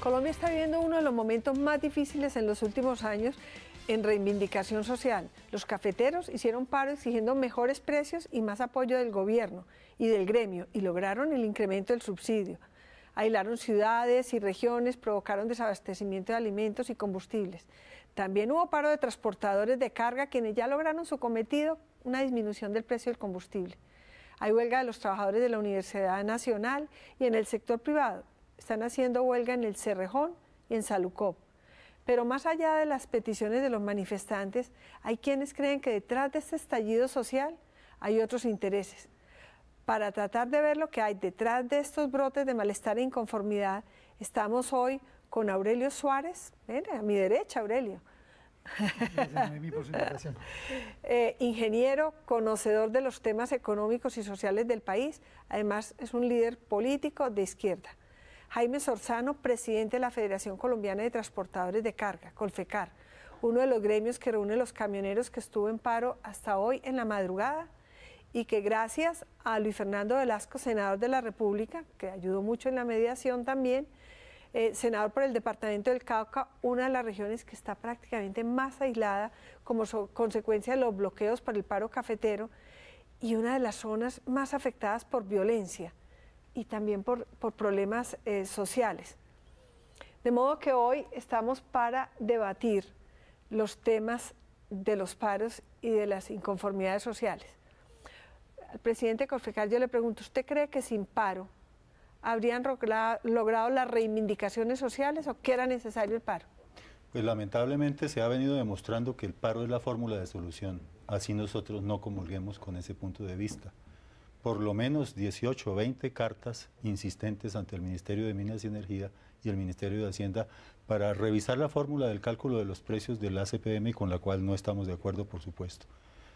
Colombia está viviendo uno de los momentos más difíciles en los últimos años en reivindicación social. Los cafeteros hicieron paro exigiendo mejores precios y más apoyo del gobierno y del gremio y lograron el incremento del subsidio. Aislaron ciudades y regiones, provocaron desabastecimiento de alimentos y combustibles. También hubo paro de transportadores de carga, quienes ya lograron su cometido, una disminución del precio del combustible. Hay huelga de los trabajadores de la Universidad Nacional y en el sector privado. Están haciendo huelga en el Cerrejón y en Salucop. Pero más allá de las peticiones de los manifestantes, hay quienes creen que detrás de este estallido social hay otros intereses. Para tratar de ver lo que hay detrás de estos brotes de malestar e inconformidad, estamos hoy con Aurelio Suárez, a mi derecha, Aurelio. Ingeniero, conocedor de los temas económicos y sociales del país, además es un líder político de izquierda. Jaime Sorzano, presidente de la Federación Colombiana de Transportadores de Carga, Colfecar, uno de los gremios que reúne los camioneros que estuvo en paro hasta hoy en la madrugada y que gracias a Luis Fernando Velasco, senador de la República, que ayudó mucho en la mediación también, senador por el departamento del Cauca, una de las regiones que está prácticamente más aislada como consecuencia de los bloqueos por el paro cafetero y una de las zonas más afectadas por violencia y también por problemas sociales. De modo que hoy estamos para debatir los temas de los paros y de las inconformidades sociales. Al presidente Colfecar yo le pregunto, ¿usted cree que sin paro habrían logrado las reivindicaciones sociales o que era necesario el paro? Pues lamentablemente se ha venido demostrando que el paro es la fórmula de solución, así nosotros no comulguemos con ese punto de vista. Por lo menos 18 o 20 cartas insistentes ante el Ministerio de Minas y Energía y el Ministerio de Hacienda para revisar la fórmula del cálculo de los precios del ACPM, con la cual no estamos de acuerdo, por supuesto.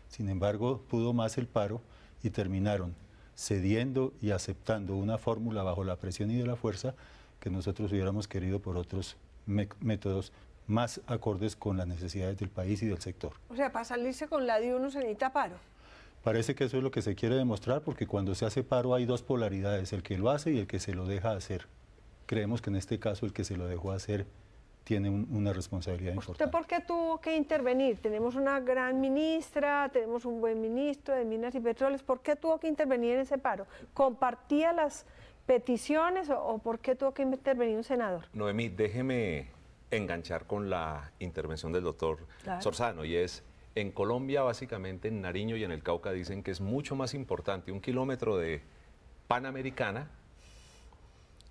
Sin embargo, pudo más el paro y terminaron cediendo y aceptando una fórmula bajo la presión y de la fuerza que nosotros hubiéramos querido por otros métodos más acordes con las necesidades del país y del sector. O sea, para salirse con la de uno se necesita paro. Parece que eso es lo que se quiere demostrar, porque cuando se hace paro hay dos polaridades, el que lo hace y el que se lo deja hacer. Creemos que en este caso el que se lo dejó hacer tiene una responsabilidad importante. ¿Usted por qué tuvo que intervenir? Tenemos una gran ministra, tenemos un buen ministro de Minas y Petróleos. ¿Por qué tuvo que intervenir en ese paro? ¿Compartía las peticiones o por qué tuvo que intervenir un senador? Noemí, déjeme enganchar con la intervención del doctor Sorzano, y es, en Colombia, básicamente en Nariño y en el Cauca, dicen que es mucho más importante 1 kilómetro de Panamericana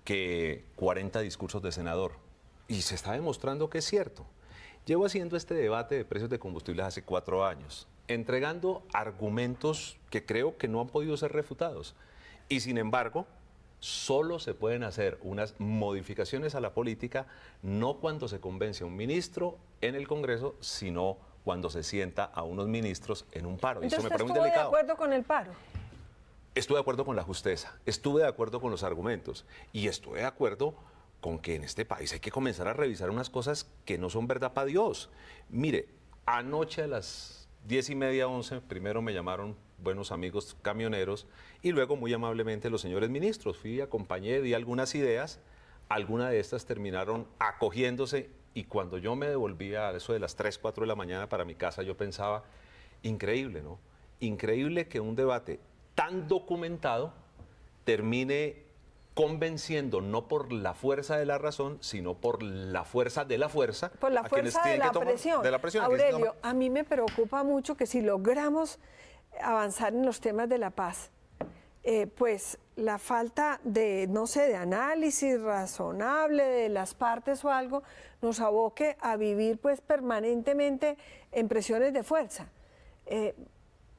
que 40 discursos de senador. Y se está demostrando que es cierto. Llevo haciendo este debate de precios de combustibles hace 4 años, entregando argumentos que creo que no han podido ser refutados. Y sin embargo, solo se pueden hacer unas modificaciones a la política, no cuando se convence a un ministro en el Congreso, sino cuando se sienta a unos ministros en un paro. Entonces, y eso me parece muy delicado. ¿Estuvo de acuerdo con el paro? Estuve de acuerdo con la justeza, estuve de acuerdo con los argumentos y estuve de acuerdo con que en este país hay que comenzar a revisar unas cosas que no son verdad para Dios. Mire, anoche a las 10:30, 11, primero me llamaron buenos amigos camioneros y luego muy amablemente los señores ministros. Fui, acompañé, di algunas ideas, algunas de estas terminaron acogiéndose y cuando yo me devolvía a eso de las 3, 4 de la mañana para mi casa, yo pensaba, increíble, ¿no? Increíble que un debate tan documentado termine convenciendo no por la fuerza de la razón, sino por la fuerza de la fuerza. Por la fuerza de la presión. Aurelio, a mí me preocupa mucho que si logramos avanzar en los temas de la paz, pues la falta de, no sé, de análisis razonable de las partes o algo, nos aboque a vivir pues permanentemente en presiones de fuerza.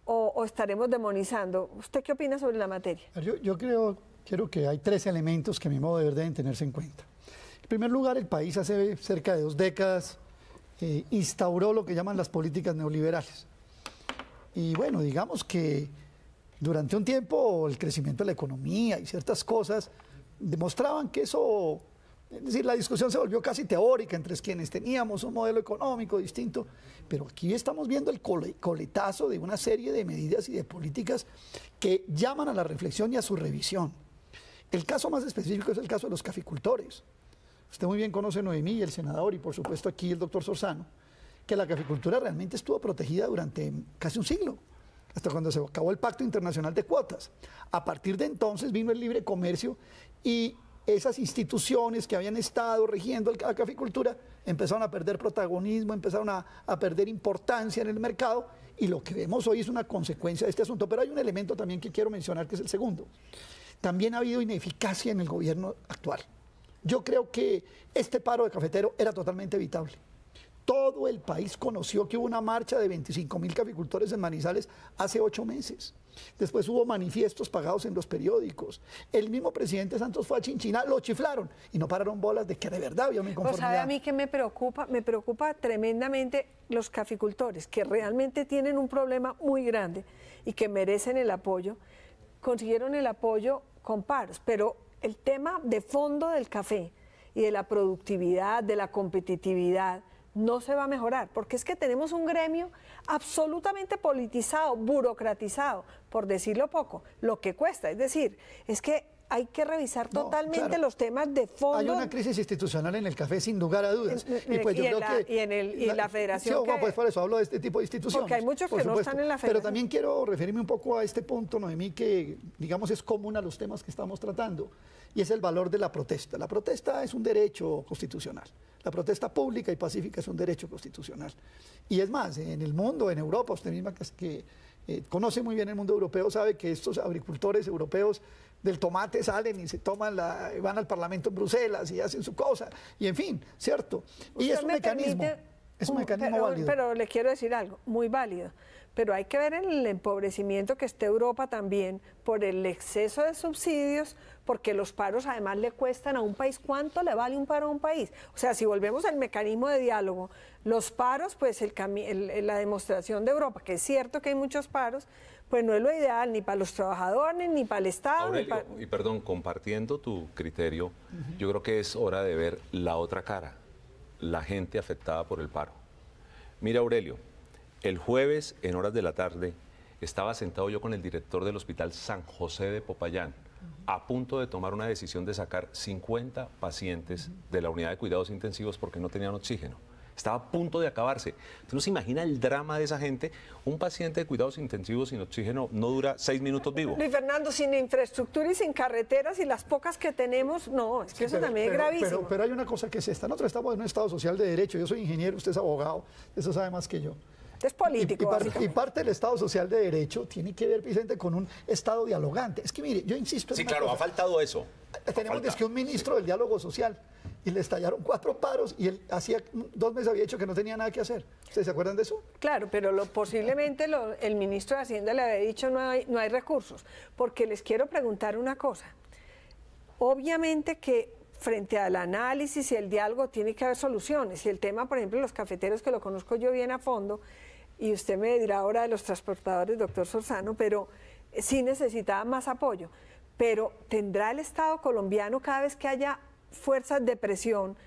O estaremos demonizando. ¿Usted qué opina sobre la materia? Yo creo que hay 3 elementos que a mi modo de ver deben tenerse en cuenta. En primer lugar, el país hace cerca de 2 décadas instauró lo que llaman las políticas neoliberales. Y bueno, digamos que durante un tiempo el crecimiento de la economía y ciertas cosas demostraban que eso, es decir, la discusión se volvió casi teórica entre quienes teníamos un modelo económico distinto, pero aquí estamos viendo el coletazo de una serie de medidas y de políticas que llaman a la reflexión y a su revisión. El caso más específico es el caso de los caficultores. usted muy bien conoce, Noemí, y el senador, y por supuesto aquí el doctor Sorzano, que la caficultura realmente estuvo protegida durante casi un siglo, hasta cuando se acabó el Pacto Internacional de Cuotas. A partir de entonces vino el libre comercio y esas instituciones que habían estado regiendo la caficultura empezaron a perder protagonismo, empezaron a perder importancia en el mercado, y lo que vemos hoy es una consecuencia de este asunto. Pero hay un elemento también que quiero mencionar, que es el segundo. También ha habido ineficacia en el gobierno actual. Yo creo que este paro de cafetero era totalmente evitable. Todo el país conoció que hubo una marcha de 25.000 caficultores en Manizales hace 8 meses. Después hubo manifiestos pagados en los periódicos. El mismo presidente Santos fue a Chinchina, lo chiflaron y no pararon bolas de que de verdad había una inconformidad. ¿Sabe a mí qué me preocupa? Me preocupa tremendamente los caficultores, que realmente tienen un problema muy grande y que merecen el apoyo. Consiguieron el apoyo con paros, pero el tema de fondo del café y de la productividad, de la competitividad, no se va a mejorar, porque es que tenemos un gremio absolutamente politizado, burocratizado, por decirlo poco, lo que cuesta. Es decir, es que hay que revisar totalmente los temas de fondo. Hay una crisis institucional en el café, sin lugar a dudas. Y la federación. Sí, pues por eso hablo de este tipo de instituciones. Porque hay muchos que no están en la federación. Pero también quiero referirme un poco a este punto, Noemí, que digamos es común a los temas que estamos tratando, y es el valor de la protesta. La protesta es un derecho constitucional. La protesta pública y pacífica es un derecho constitucional. Y es más, en el mundo, en Europa, usted misma que conoce muy bien el mundo europeo, sabe que estos agricultores europeos del tomate salen y se toman van al Parlamento en Bruselas y hacen su cosa, y en fin, ¿cierto? Y es un mecanismo, válido. Pero le quiero decir algo, muy válido. Pero hay que ver el empobrecimiento que está Europa también por el exceso de subsidios, porque los paros además le cuestan a un país. ¿Cuánto le vale un paro a un país? O sea, si volvemos al mecanismo de diálogo, los paros, pues la demostración de Europa, que es cierto que hay muchos paros, pues no es lo ideal ni para los trabajadores, ni para el Estado. Aurelio, y perdón, compartiendo tu criterio, yo creo que es hora de ver la otra cara, la gente afectada por el paro. Mira, Aurelio, el jueves, en horas de la tarde, estaba sentado yo con el director del Hospital San José de Popayán, a punto de tomar una decisión de sacar 50 pacientes de la unidad de cuidados intensivos porque no tenían oxígeno. Estaba a punto de acabarse. ¿Usted no se imagina el drama de esa gente? Un paciente de cuidados intensivos sin oxígeno no dura 6 minutos vivo. Luis Fernando, sin infraestructura y sin carreteras y las pocas que tenemos, no, es que eso también es gravísimo. Pero hay una cosa que es esta. Nosotros estamos en un Estado social de derecho. Yo soy ingeniero, usted es abogado, eso sabe más que yo. Es político, y parte del Estado social de derecho tiene que ver, Vicente, con un Estado dialogante. Es que mire, yo insisto en Sí, una claro, cosa. ha faltado eso. Tenemos que un ministro del diálogo social y le estallaron 4 paros y él hacía 2 meses había dicho que no tenía nada que hacer. ¿Ustedes se acuerdan de eso? Claro, pero posiblemente el ministro de Hacienda le había dicho no hay recursos. Porque les quiero preguntar una cosa. Obviamente que frente al análisis y el diálogo tiene que haber soluciones. Y el tema, por ejemplo, de los cafeteros, que lo conozco yo bien a fondo, y usted me dirá ahora de los transportadores, doctor Sorzano, pero sí necesitaba más apoyo. Pero ¿tendrá el Estado colombiano, cada vez que haya fuerzas de presión,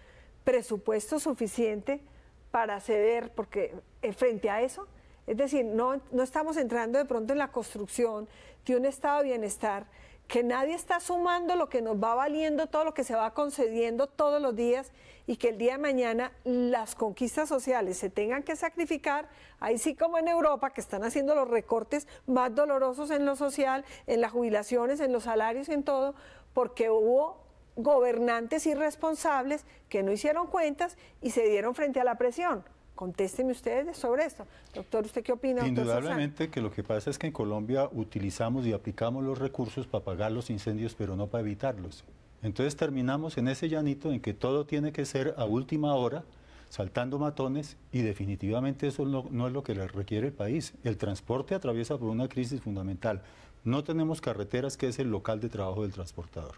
presupuesto suficiente para ceder? Porque frente a eso, es decir, no estamos entrando de pronto en la construcción de un estado de bienestar, que nadie está sumando lo que nos va valiendo, todo lo que se va concediendo todos los días, y que el día de mañana las conquistas sociales se tengan que sacrificar, ahí sí como en Europa, que están haciendo los recortes más dolorosos en lo social, en las jubilaciones, en los salarios, en todo, porque hubo gobernantes irresponsables que no hicieron cuentas y se dieron frente a la presión. Contésteme ustedes sobre esto. Doctor, ¿usted qué opina? Indudablemente que lo que pasa es que en Colombia utilizamos y aplicamos los recursos para apagar los incendios, pero no para evitarlos. Entonces terminamos en ese llanito en que todo tiene que ser a última hora, saltando matones, y definitivamente eso no es lo que le requiere el país. El transporte atraviesa por una crisis fundamental. No tenemos carreteras, que es el local de trabajo del transportador.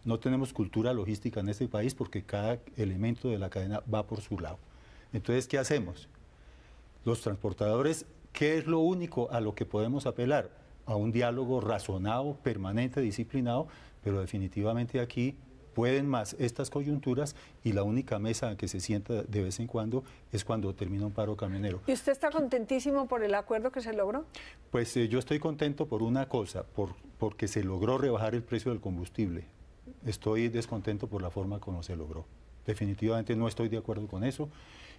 No tenemos cultura logística en este país porque cada elemento de la cadena va por su lado. Entonces, ¿qué hacemos? Los transportadores, ¿qué es lo único a lo que podemos apelar? A un diálogo razonado, permanente, disciplinado, pero definitivamente aquí pueden más estas coyunturas, y la única mesa en que se sienta de vez en cuando es cuando termina un paro camionero. ¿Y usted está contentísimo por el acuerdo que se logró? Pues yo estoy contento por una cosa, porque se logró rebajar el precio del combustible. Estoy descontento por la forma como se logró. Definitivamente no estoy de acuerdo con eso.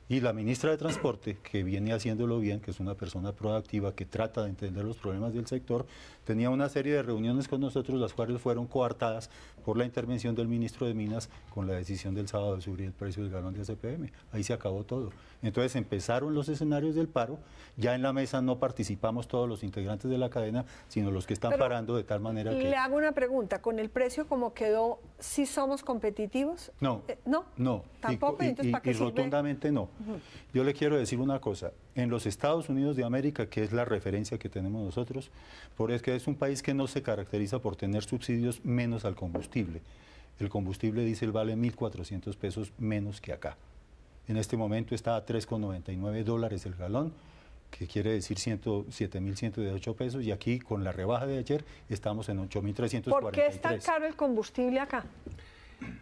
Y la ministra de Transporte, que viene haciéndolo bien, que es una persona proactiva, que trata de entender los problemas del sector, tenía una serie de reuniones con nosotros, las cuales fueron coartadas por la intervención del ministro de Minas con la decisión del sábado de subir el precio del galón de ACPM. Ahí se acabó todo. Entonces empezaron los escenarios del paro, ya en la mesa no participamos todos los integrantes de la cadena, sino los que están parando de tal manera que... Le hago una pregunta, ¿con el precio como quedó, sí somos competitivos? No, no, tampoco, entonces ¿para qué sirve? Rotundamente no. Yo le quiero decir una cosa, en los Estados Unidos de América, que es la referencia que tenemos nosotros, porque es un país que no se caracteriza por tener subsidios menos al combustible. El combustible diésel vale 1.400 pesos menos que acá. En este momento está a $3,99 el galón, que quiere decir 7.118 pesos, y aquí con la rebaja de ayer estamos en 8.343. ¿Por qué es tan caro el combustible acá?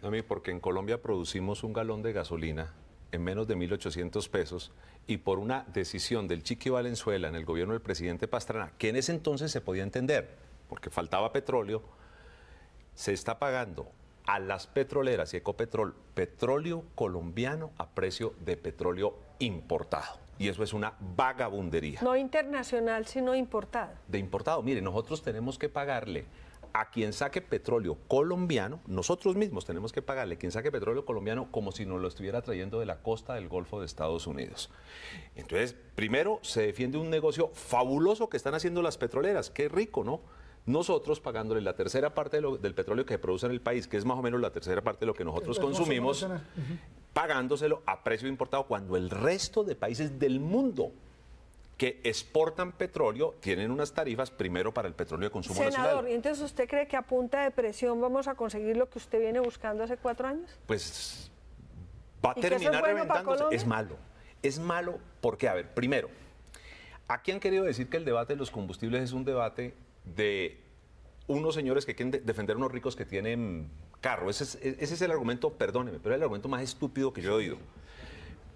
A mí, porque en Colombia producimos un galón de gasolina en menos de 1.800 pesos, y por una decisión del Chiqui Valenzuela en el gobierno del presidente Pastrana, que en ese entonces se podía entender, porque faltaba petróleo, se está pagando a las petroleras y Ecopetrol petróleo colombiano a precio de petróleo importado. Y eso es una vagabundería. No internacional, sino importado. De importado. Mire, nosotros tenemos que pagarle a quien saque petróleo colombiano, nosotros mismos tenemos que pagarle a quien saque petróleo colombiano como si nos lo estuviera trayendo de la costa del Golfo de Estados Unidos. Entonces, primero se defiende un negocio fabuloso que están haciendo las petroleras, qué rico, ¿no? Nosotros pagándole la tercera parte del petróleo que produce en el país, que es más o menos la tercera parte de lo que nosotros consumimos, pagándoselo a precio importado, cuando el resto de países del mundo que exportan petróleo tienen unas tarifas primero para el petróleo de consumo nacional. Senador, ¿y entonces usted cree que a punta de presión vamos a conseguir lo que usted viene buscando hace 4 años? Pues va a terminar reventándose. Es malo. Es malo porque, a ver, primero, aquí han querido decir que el debate de los combustibles es un debate de unos señores que quieren defender a unos ricos que tienen carro. Ese es el argumento, perdóneme, pero es el argumento más estúpido que yo he oído.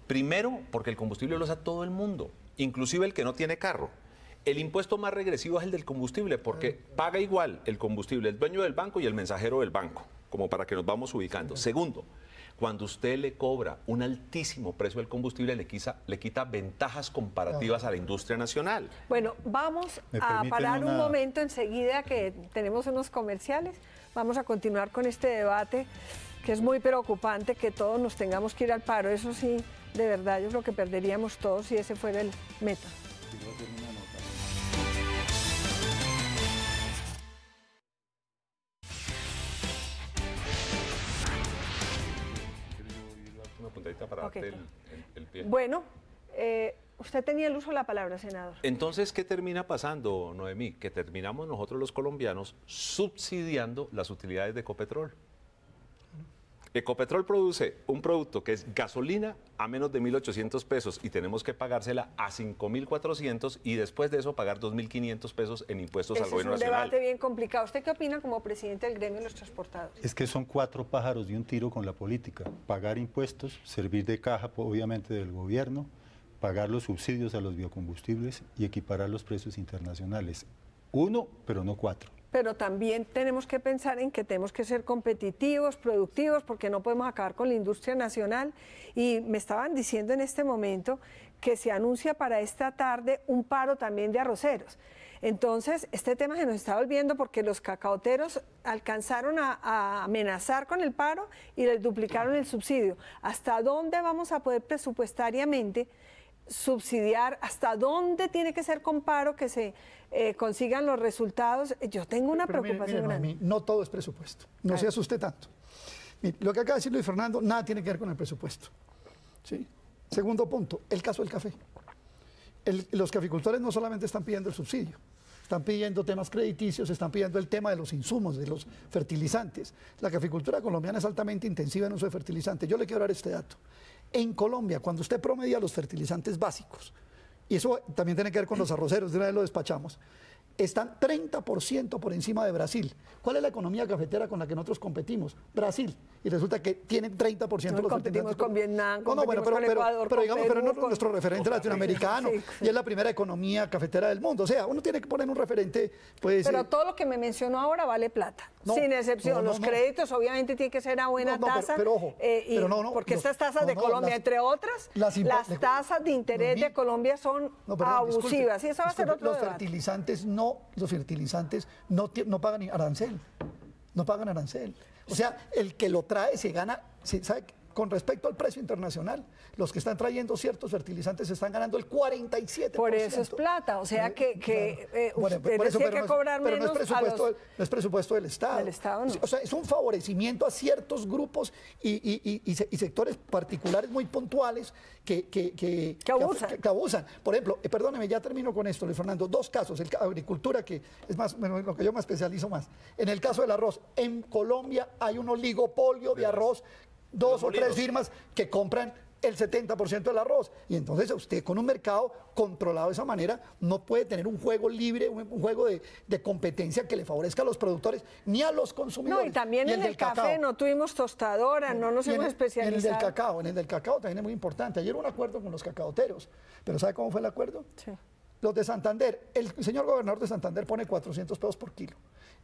Primero, porque el combustible lo usa todo el mundo, inclusive el que no tiene carro. El impuesto más regresivo es el del combustible, porque paga igual el combustible el dueño del banco y el mensajero del banco, como para que nos vamos ubicando. Segundo, cuando usted le cobra un altísimo precio del combustible, le quita ventajas comparativas a la industria nacional. Bueno, vamos a parar un momento enseguida, que tenemos unos comerciales. Vamos a continuar con este debate, que es muy preocupante que todos nos tengamos que ir al paro. Eso sí, de verdad, yo creo que perderíamos todos si ese fuera el método. Una puntadita para darte el pie. Bueno, usted tenía el uso de la palabra, senador. Entonces, ¿qué termina pasando, Noemí? Que terminamos nosotros los colombianos subsidiando las utilidades de Ecopetrol. Ecopetrol produce un producto que es gasolina a menos de 1.800 pesos y tenemos que pagársela a 5.400 y después de eso pagar 2.500 pesos en impuestos al gobierno nacional. Es un debate bien complicado. ¿Usted qué opina como presidente del gremio de los transportadores? Es que son 4 pájaros de un tiro con la política. Pagar impuestos, servir de caja obviamente del gobierno, pagar los subsidios a los biocombustibles y equiparar los precios internacionales. 1, pero no 4. Pero también tenemos que pensar en que tenemos que ser competitivos, productivos, porque no podemos acabar con la industria nacional. Y me estaban diciendo en este momento que se anuncia para esta tarde un paro también de arroceros. Entonces, este tema se nos está volviendo porque los cacaoteros alcanzaron a amenazar con el paro y les duplicaron el subsidio. ¿Hasta dónde vamos a poder presupuestariamente subsidiar? ¿Hasta dónde tiene que ser con paro que se consigan los resultados? Yo tengo una preocupación grande. No todo es presupuesto, no se asuste tanto. Mire, lo que acaba de decir Luis Fernando, nada tiene que ver con el presupuesto. ¿Sí? Segundo punto, el caso del café. Los caficultores no solamente están pidiendo el subsidio, están pidiendo temas crediticios, están pidiendo el tema de los insumos, de los fertilizantes. La caficultura colombiana es altamente intensiva en uso de fertilizantes. Yo le quiero dar este dato. En Colombia, cuando usted promedia los fertilizantes básicos, y eso también tiene que ver con los arroceros, de una vez lo despachamos, están 30% por encima de Brasil. ¿Cuál es la economía cafetera con la que nosotros competimos? Brasil. Y resulta que tienen 30% de los competimos con Vietnam, con Ecuador, pero digamos, Perú, pero no nuestro referente latinoamericano, y es la primera economía cafetera del mundo. O sea, uno tiene que poner un referente, pues... Pero todo lo que me mencionó ahora vale plata. No, sin excepción. no, no, Los no. créditos obviamente tienen que ser a buena No, no, tasa. pero ojo, porque estas tasas de no, Colombia, las- entre otras, las las tasas de interés Noemí, de Colombia son no, perdón, abusivas. Y eso va a ser disculpe, otro los debate. fertilizantes no pagan arancel. No pagan arancel. O sea, el que lo trae se gana, ¿sabe? Con respecto al precio internacional, los que están trayendo ciertos fertilizantes están ganando el 47%. Por eso es plata, o sea que Bueno, ustedes por eso, tienen pero que cobrar pero menos no es presupuesto del Estado. Del Estado, no. O sea, es un favorecimiento a ciertos grupos y sectores particulares muy puntuales que abusan. Por ejemplo, perdóneme, ya termino con esto, Luis Fernando. Dos casos, agricultura, que es más lo que yo me especializo más. En el caso del arroz, en Colombia hay un oligopolio de arroz, dos o tres firmas que compran el 70% del arroz. Y entonces usted con un mercado controlado de esa manera no puede tener un juego libre, un juego de competencia que le favorezca a los productores ni a los consumidores. No, y también en el café no tuvimos tostadora, no nos hemos especializado. En el del cacao también es muy importante. Ayer hubo un acuerdo con los cacaoteros, pero ¿sabe cómo fue el acuerdo? Sí. Los de Santander, el señor gobernador de Santander pone 400 pesos por kilo.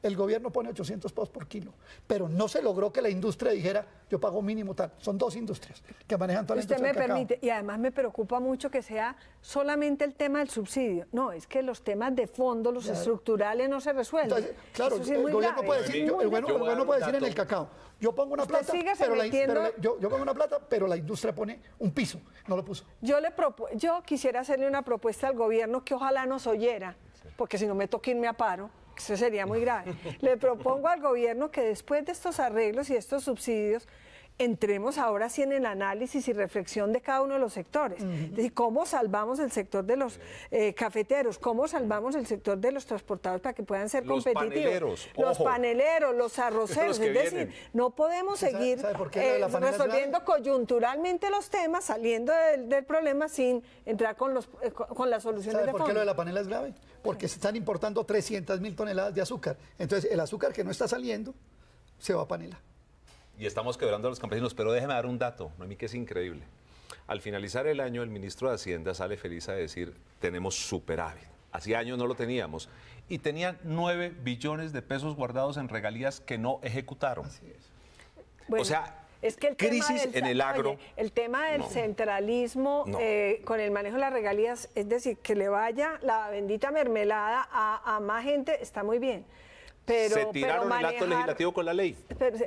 El gobierno pone 800 pesos por kilo. Pero no se logró que la industria dijera, yo pago mínimo tal. Son dos industrias que manejan toda la Usted industria me del cacao. permite, y además me preocupa mucho que sea solamente el tema del subsidio. No, es que los temas de fondo, los estructurales, no se resuelven. Entonces, claro, Eso sí es el muy gobierno grave. puede decir, el gobierno puede decir en el cacao, yo pongo una Usted plata, sígase pero metiendo- yo pongo una plata, pero la industria pone un piso, no lo puso. Yo quisiera hacerle una propuesta al gobierno que ojalá nos oyera, porque si no me toca irme a paro, eso sería muy grave. Le propongo al gobierno que después de estos arreglos y estos subsidios, entremos ahora sí en el análisis y reflexión de cada uno de los sectores. Es decir, cómo salvamos el sector de los cafeteros, cómo salvamos el sector de los transportadores para que puedan ser Los competitivos. paneleros, Los ojo. paneleros, los arroceros. Los que Es decir, vienen. no podemos seguir ¿Sabe por qué lo de la panela es resolviendo grave? coyunturalmente los temas, saliendo del problema sin entrar con las soluciones ¿Sabe de por fondo. qué lo de la panela es grave? Porque se están importando 300.000 toneladas de azúcar. Entonces, el azúcar que no está saliendo se va a panela. Y estamos quebrando a los campesinos, pero déjeme dar un dato, a mí que es increíble. Al finalizar el año, el ministro de Hacienda sale feliz a decir, tenemos superávit. Hacía años no lo teníamos. Y tenían 9 billones de pesos guardados en regalías que no ejecutaron. Bueno, o sea, es que el crisis tema en el agro. Oye, el tema del centralismo No. con el manejo de las regalías, es decir, que le vaya la bendita mermelada a más gente, está muy bien. Pero, se tiraron el acto legislativo con la ley.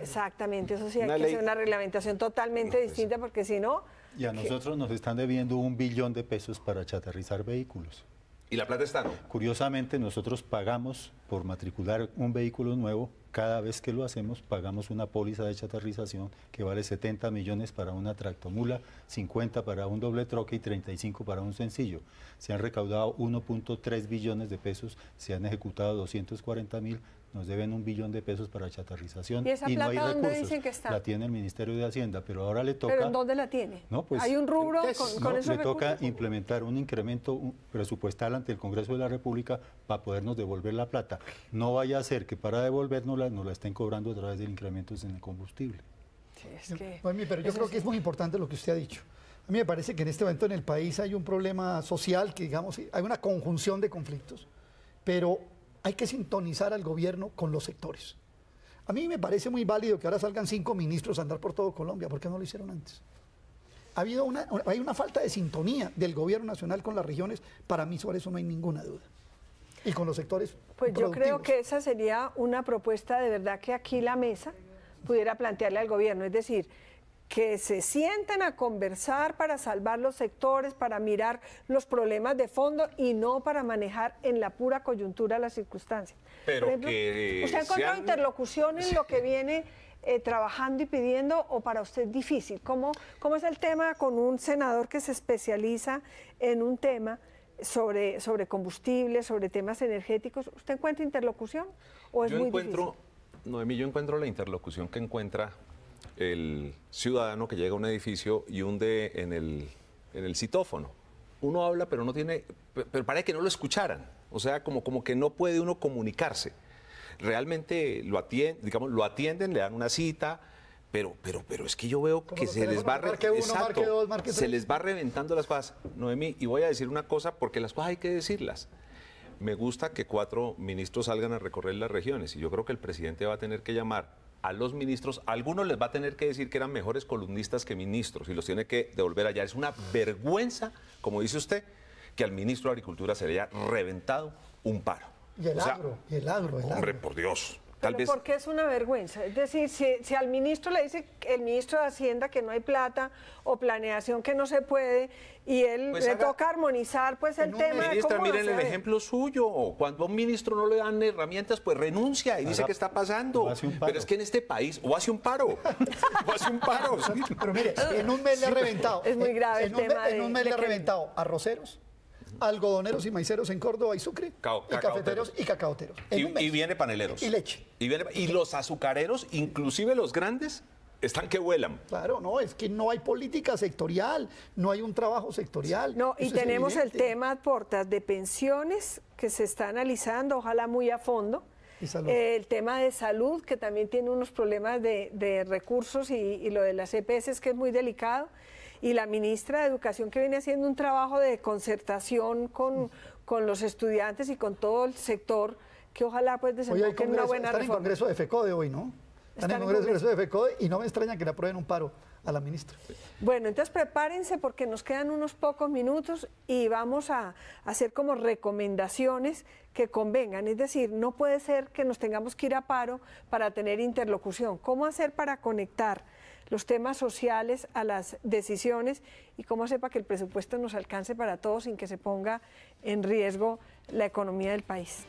Exactamente, eso sí, hay Una que ley. hacer una reglamentación totalmente distinta, porque si no... Y a nosotros nos están debiendo 1 billón de pesos para chatarrizar vehículos. Y la plata está, ¿no? Curiosamente, nosotros pagamos por matricular un vehículo nuevo, cada vez que lo hacemos, pagamos una póliza de chatarrización que vale 70 millones para una tractomula, 50 para un doble troque y 35 para un sencillo. Se han recaudado 1.3 billones de pesos, se han ejecutado 240.000, nos deben 1 billón de pesos para chatarrización ¿Y esa no hay plata dónde recursos. dicen que está? La tiene el Ministerio de Hacienda, pero ahora le toca... ¿Pero en dónde la tiene? No, pues, ¿Hay un rubro ¿qué es? con No, esos le toca recursos? implementar un incremento presupuestal ante el Congreso de la República para podernos devolver la plata. No vaya a ser que para devolvernosla nos la estén cobrando a través de incrementos en el combustible. Sí, es que Noemí, pero yo eso creo sí. que es muy importante lo que usted ha dicho. A mí me parece que en este momento en el país hay un problema social, que digamos, hay una conjunción de conflictos, pero hay que sintonizar al gobierno con los sectores. A mí me parece muy válido que ahora salgan 5 ministros a andar por todo Colombia. ¿Por qué no lo hicieron antes? Hay una falta de sintonía del gobierno nacional con las regiones. Para mí sobre eso no hay ninguna duda. Y con los sectores Pues yo creo productivos. que esa sería una propuesta de verdad que aquí la mesa pudiera plantearle al gobierno, es decir, que se sienten a conversar para salvar los sectores, para mirar los problemas de fondo y no para manejar en la pura coyuntura las circunstancias. Pero Por ejemplo, que ¿usted ha encontrado sean- interlocución en lo que viene trabajando y pidiendo, o para usted es difícil? ¿Cómo es el tema con un senador que se especializa en un tema sobre combustibles, sobre temas energéticos? ¿Usted encuentra interlocución o es Yo muy encuentro, Noemí, yo encuentro la interlocución que encuentra el ciudadano que llega a un edificio y hunde en el citófono. Uno habla, pero no tiene, pero parece que no lo escucharan. O sea, como que no puede uno comunicarse. Realmente lo atienden, le dan una cita, pero es que yo veo que los se les va teléfonos, marque uno, exacto, marque dos, marque se tres. les va reventando las cosas. Noemí, y voy a decir una cosa porque las cosas hay que decirlas. me gusta que 4 ministros salgan a recorrer las regiones y yo creo que el presidente va a tener que llamar a los ministros, a algunos les va a tener que decir que eran mejores columnistas que ministros y los tiene que devolver allá. Es una vergüenza, como dice usted, que al ministro de Agricultura se le haya reventado un paro. Y el agro, y el agro. Hombre, por Dios. Tal vez... ¿Por qué es una vergüenza? Es decir, si al ministro le dice el ministro de Hacienda que no hay plata o planeación que no se puede y él pues le toca armonizar pues el tema. Ministra, miren el ejemplo suyo. Cuando a un ministro no le dan herramientas, pues renuncia y dice qué está pasando. Pero es que en este país, o hace un paro, o hace un paro. ¿Sí? Pero mire, en un mes le ha reventado. Es muy grave el tema. En un mes le ha reventado arroceros, algodoneros y maiceros en Córdoba y Sucre, y cafeteros y cacaoteros. Y viene paneleros. Y leche. Y los azucareros, inclusive los grandes, están que vuelan. Claro, no, es que no hay política sectorial, no hay un trabajo sectorial. No, y tenemos el tema, Portas, de pensiones que se está analizando, ojalá muy a fondo. El tema de salud, que también tiene unos problemas de recursos y lo de las EPS, que es muy delicado. Y la ministra de Educación, que viene haciendo un trabajo de concertación con los estudiantes y con todo el sector, que ojalá pues desemboque en una buena reforma. Están en Congreso de FECODE hoy, ¿no? Están en Congreso de FECODE y no me extraña que le aprueben un paro a la ministra. Bueno, entonces prepárense porque nos quedan unos pocos minutos y vamos a hacer como recomendaciones que convengan. Es decir, no puede ser que nos tengamos que ir a paro para tener interlocución. ¿Cómo hacer para conectar los temas sociales a las decisiones y cómo hacer para que el presupuesto nos alcance para todos sin que se ponga en riesgo la economía del país?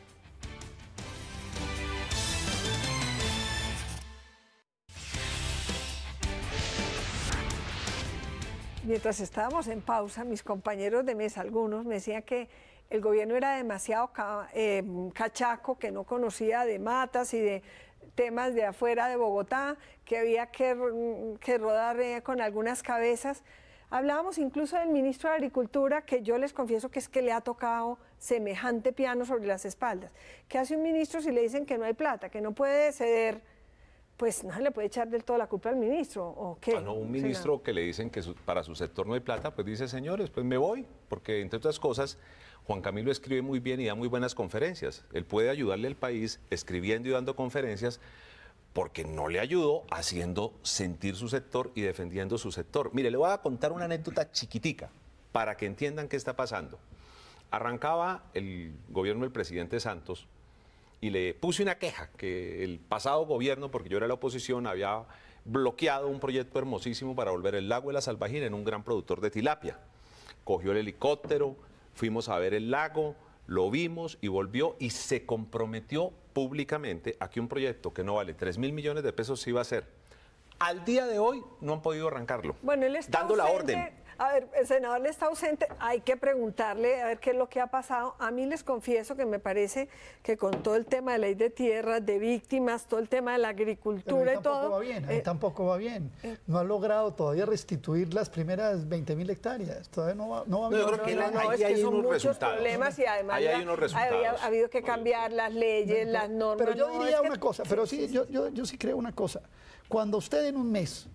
Mientras estábamos en pausa, mis compañeros de mesa, algunos, me decían que el gobierno era demasiado cachaco, que no conocía de matas y de temas de afuera de Bogotá, que había que rodar con algunas cabezas. Hablábamos incluso del ministro de Agricultura, que yo les confieso que es que le ha tocado semejante piano sobre las espaldas. ¿Qué hace un ministro si le dicen que no hay plata, que no puede ceder? Pues no se le puede echar del todo la culpa al ministro, ¿o qué? No, un ministro que le dicen que para su sector no hay plata, pues dice, señores, pues me voy, porque entre otras cosas, Juan Camilo escribe muy bien y da muy buenas conferencias. Él puede ayudarle al país escribiendo y dando conferencias, porque no le ayudó haciendo sentir su sector y defendiendo su sector. Mire, le voy a contar una anécdota chiquitica para que entiendan qué está pasando. Arrancaba el gobierno del presidente Santos y le puse una queja que el pasado gobierno, porque yo era la oposición, había bloqueado un proyecto hermosísimo para volver el lago de la Salvajina en un gran productor de tilapia. Cogió el helicóptero, fuimos a ver el lago, lo vimos y volvió y se comprometió públicamente a que un proyecto que no vale 3.000 millones de pesos se iba a hacer. Al día de hoy no han podido arrancarlo, bueno, él está dando ausente. la orden. A ver, el senador está ausente, hay que preguntarle a ver qué es lo que ha pasado. A mí les confieso que me parece que con todo el tema de ley de tierras, de víctimas, todo el tema de la agricultura y todo... tampoco va bien. No ha logrado todavía restituir las primeras 20.000 hectáreas. Todavía no va bien. Yo creo que es que son muchos problemas y además ha habido que cambiar las leyes, las normas. Pero yo diría una cosa, pero sí, yo sí creo una cosa. Cuando usted en un mes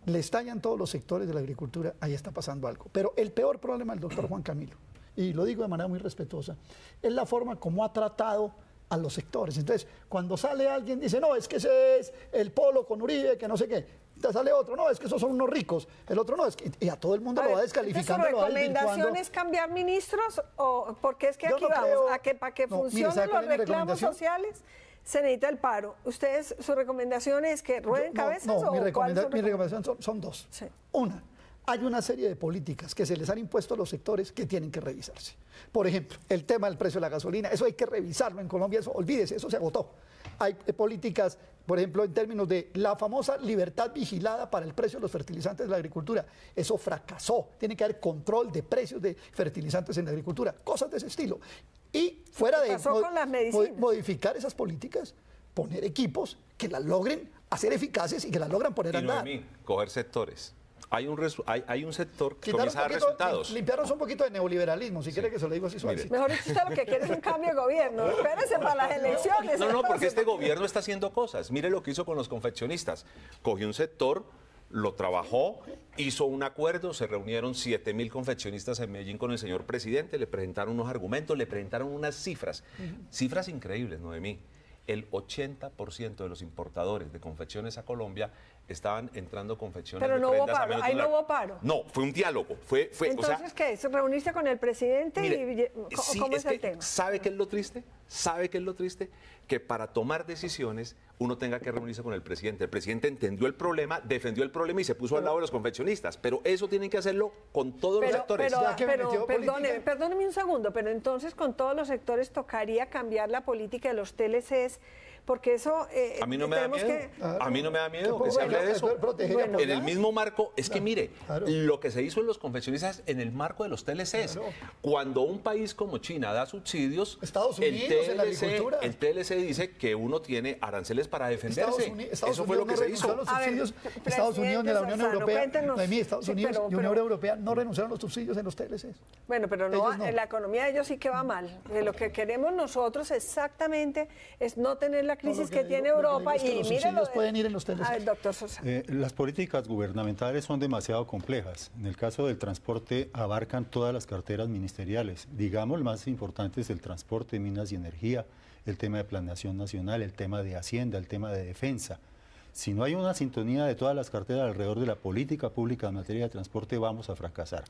le estallan todos los sectores de la agricultura, ahí está pasando algo. Pero el peor problema del doctor Juan Camilo, y lo digo de manera muy respetuosa, es la forma como ha tratado a los sectores. Entonces, cuando sale alguien, dice, no, es que ese es el polo con Uribe, que no sé qué. Te sale otro, no, es que esos son unos ricos. El otro no, es que... Y a todo el mundo lo va descalificando. ¿Su recomendación es cambiar ministros? ¿O porque es que aquí vamos a que para que funcionen los reclamos sociales se necesita el paro? ¿Ustedes, su recomendación es que rueden cabezas? No, mi recomendación son dos. Sí. Una, hay una serie de políticas que se les han impuesto a los sectores que tienen que revisarse. Por ejemplo, el tema del precio de la gasolina, eso hay que revisarlo en Colombia, eso, olvídese, eso se agotó. Hay políticas, por ejemplo, en términos de la famosa libertad vigilada para el precio de los fertilizantes de la agricultura. Eso fracasó. Tiene que haber control de precios de fertilizantes en la agricultura, cosas de ese estilo. Y fuera de modificar esas políticas, poner equipos que las logren hacer eficaces y que las logran poner a andar. Y coger sectores. Hay un sector que comienza a dar resultados. Limpiarnos un poquito de neoliberalismo, si quiere que se lo digo así suave. Mejor dicho, usted lo que quiere es un cambio de gobierno. Espérense para las elecciones. No, porque este gobierno está haciendo cosas. Mire lo que hizo con los confeccionistas. Cogió un sector, lo trabajó, hizo un acuerdo, se reunieron 7.000 confeccionistas en Medellín con el señor presidente, le presentaron unos argumentos, le presentaron unas cifras, cifras increíbles, Noemí. El 80% de los importadores de confecciones a Colombia estaban entrando confecciones pero de no hubo prendas a paro, menos de ahí un no dólar. hubo paro. No, fue un diálogo. Entonces, o sea, ¿qué es? ¿Reunirse con el presidente? mire, Y, sí, ¿cómo es el que, tema? ¿sabe qué es lo triste? ¿Sabe qué es lo triste? Que para tomar decisiones uno tenga que reunirse con el presidente. El presidente entendió el problema, defendió el problema y se puso al lado de los confeccionistas. Pero eso tienen que hacerlo con todos los sectores. Perdóneme un segundo, pero entonces con todos los sectores tocaría cambiar la política de los TLCs, porque eso... a mí no me da miedo. A mí no me da miedo que se hable de eso. En el mismo marco, es que mire, lo que se hizo en los confeccionistas en el marco de los TLCs. Cuando un país como China da subsidios, Estados Unidos, en la agricultura. El TLC dice que uno tiene aranceles para defenderse. Eso fue lo que se hizo. Los subsidios, Estados Unidos de la Unión Europea, Estados Unidos y Unión Europea no renunciaron a los subsidios en los TLCs. Bueno, pero no, en la economía de ellos sí que va mal. Lo que queremos nosotros exactamente es no tener la crisis que tiene Europa y mire los pueden ir en los TLCs. A ver, doctor Sosa. Las políticas gubernamentales son demasiado complejas. En el caso del transporte abarcan todas las carteras ministeriales. Digamos, el más importante es el transporte, minas y energía, el tema de planeación nacional, el tema de Hacienda, el tema de defensa. Si no hay una sintonía de todas las carteras alrededor de la política pública en materia de transporte, vamos a fracasar.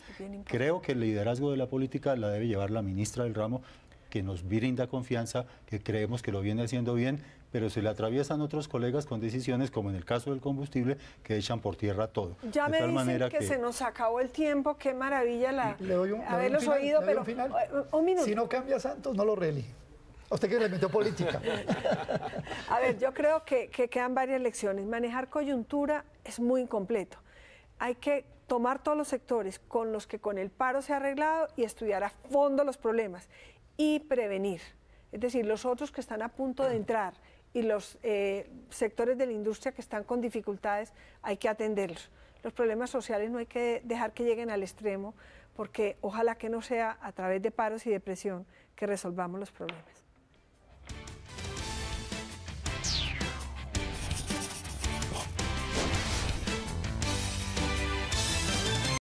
Creo que el liderazgo de la política la debe llevar la ministra del ramo, que nos brinda confianza, que creemos que lo viene haciendo bien, pero se le atraviesan otros colegas con decisiones, como en el caso del combustible, que echan por tierra todo. Ya me dicen que se nos acabó el tiempo, qué maravilla haberlos oído, pero un minuto. Si no cambia Santos, no lo reelige. ¿A usted que le metió política? A ver, yo creo que quedan varias lecciones. Manejar coyuntura es muy incompleto. Hay que tomar todos los sectores con los que con el paro se ha arreglado y estudiar a fondo los problemas y prevenir. Es decir, los otros que están a punto de entrar y los sectores de la industria que están con dificultades, hay que atenderlos. Los problemas sociales no hay que dejar que lleguen al extremo, porque ojalá que no sea a través de paros y de presión que resolvamos los problemas.